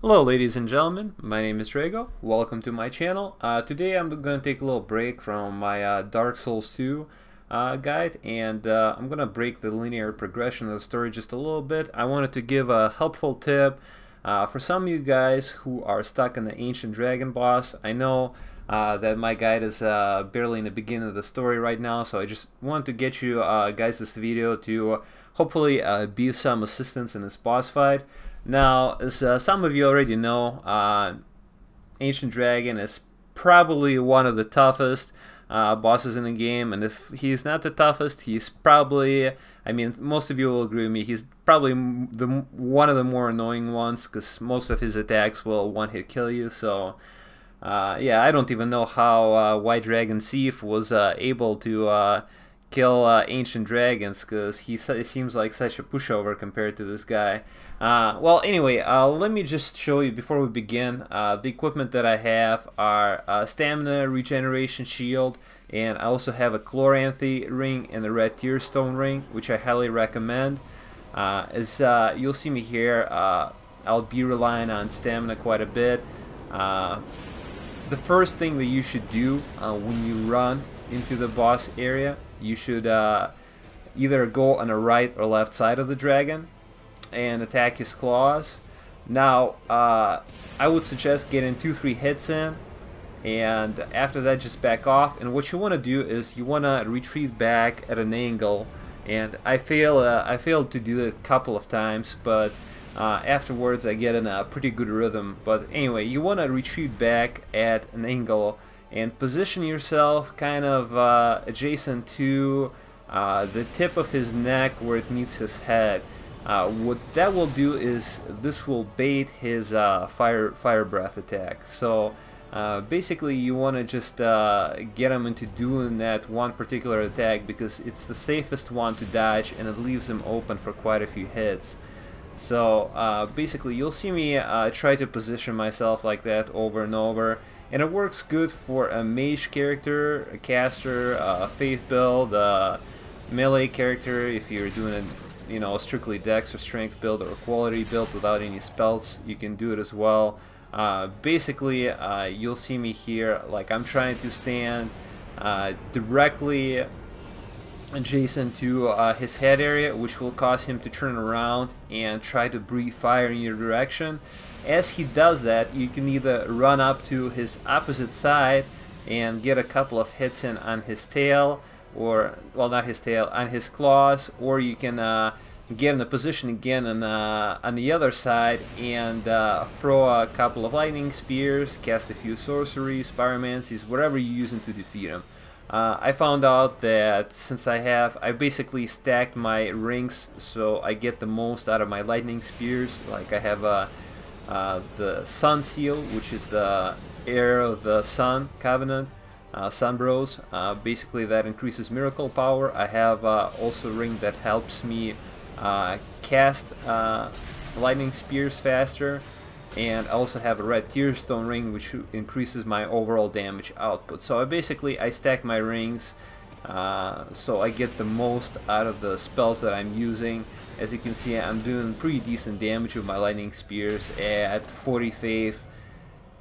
Hello ladies and gentlemen, my name is Rego. Welcome to my channel. Today I'm going to take a little break from my Dark Souls 2 guide, and I'm going to break the linear progression of the story just a little bit. I wanted to give a helpful tip for some of you guys who are stuck in the Ancient Dragon boss. I know that my guide is barely in the beginning of the story right now, so I just wanted to get you guys this video to hopefully be some assistance in this boss fight. Now, as some of you already know, Ancient Dragon is probably one of the toughest bosses in the game, and if he's not the toughest, he's probably, I mean, most of you will agree with me, he's probably one of the more annoying ones, because most of his attacks will one-hit kill you. So yeah, I don't even know how White Dragon Thief was able to kill ancient dragons, because he seems like such a pushover compared to this guy. Well, anyway, let me just show you before we begin. The equipment that I have are stamina regeneration shield, and I also have a Cloranthy Ring and a red tearstone ring, which I highly recommend. As you'll see me here, I'll be relying on stamina quite a bit. The first thing that you should do when you run into the boss area, you should either go on the right or left side of the dragon and attack his claws. Now, I would suggest getting 2-3 hits in, and after that just back off. And what you want to do is you want to retreat back at an angle, and I failed to do it a couple of times, but afterwards I get in a pretty good rhythm. But anyway, you want to retreat back at an angle and position yourself kind of adjacent to the tip of his neck where it meets his head. What that will do is this will bait his fire breath attack. So basically you want to just get him into doing that one particular attack, because it's the safest one to dodge and it leaves him open for quite a few hits. So basically you'll see me try to position myself like that over and over, and it works good for a mage character, a caster, a faith build, a melee character. If you're doing a, you know, strictly dex or strength build or a quality build without any spells, you can do it as well. Basically you'll see me here, like I'm trying to stand directly adjacent to his head area, which will cause him to turn around and try to breathe fire in your direction. As he does that, you can either run up to his opposite side and get a couple of hits in on his tail, or, well, not his tail, on his claws, or you can get in a position again on the other side and throw a couple of lightning spears, cast a few sorceries, pyromancies, whatever you're using to defeat him. I found out that since I basically stacked my rings so I get the most out of my lightning spears. Like I have the Sun Seal, which is the heir of the Sun Covenant, Sun Bros. Basically that increases miracle power. I have also a ring that helps me cast lightning spears faster. And I also have a red tearstone ring, which increases my overall damage output. So I stack my rings so I get the most out of the spells that I'm using. As you can see, I'm doing pretty decent damage with my lightning spears at 40 faith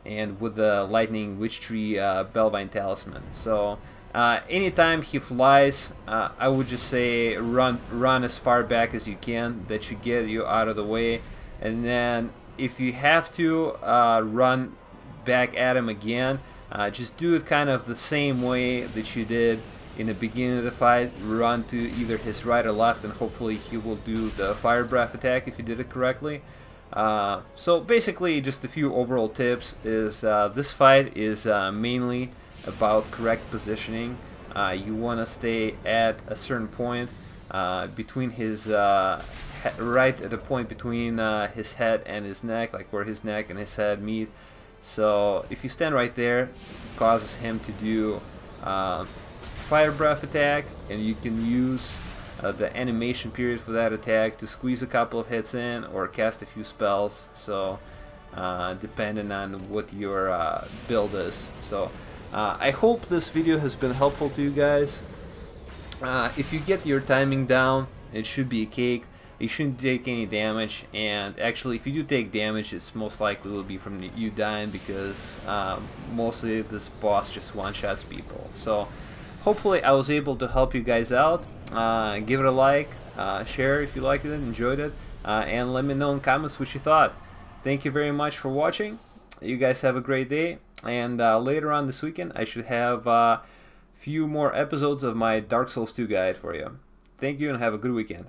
and with the lightning witch tree Bellvine talisman. So anytime he flies, I would just say run as far back as you can. That should get you out of the way. And then if you have to run back at him again, just do it kind of the same way that you did in the beginning of the fight. Run to either his right or left, and hopefully he will do the fire breath attack if you did it correctly. So basically just a few overall tips is this fight is mainly about correct positioning. You want to stay at a certain point between his right at the point between his head and his neck, like where his neck and his head meet. So if you stand right there, it causes him to do fire breath attack, and you can use the animation period for that attack to squeeze a couple of hits in or cast a few spells. So depending on what your build is. So I hope this video has been helpful to you guys. If you get your timing down, it should be a cake. you shouldn't take any damage, and actually if you do take damage, it's most likely will be from you dying, because mostly this boss just one-shots people. So hopefully I was able to help you guys out. Give it a like, share if you liked it, enjoyed it, and let me know in comments what you thought. Thank you very much for watching. You guys have a great day, and later on this weekend I should have a few more episodes of my Dark Souls 2 guide for you. Thank you and have a good weekend.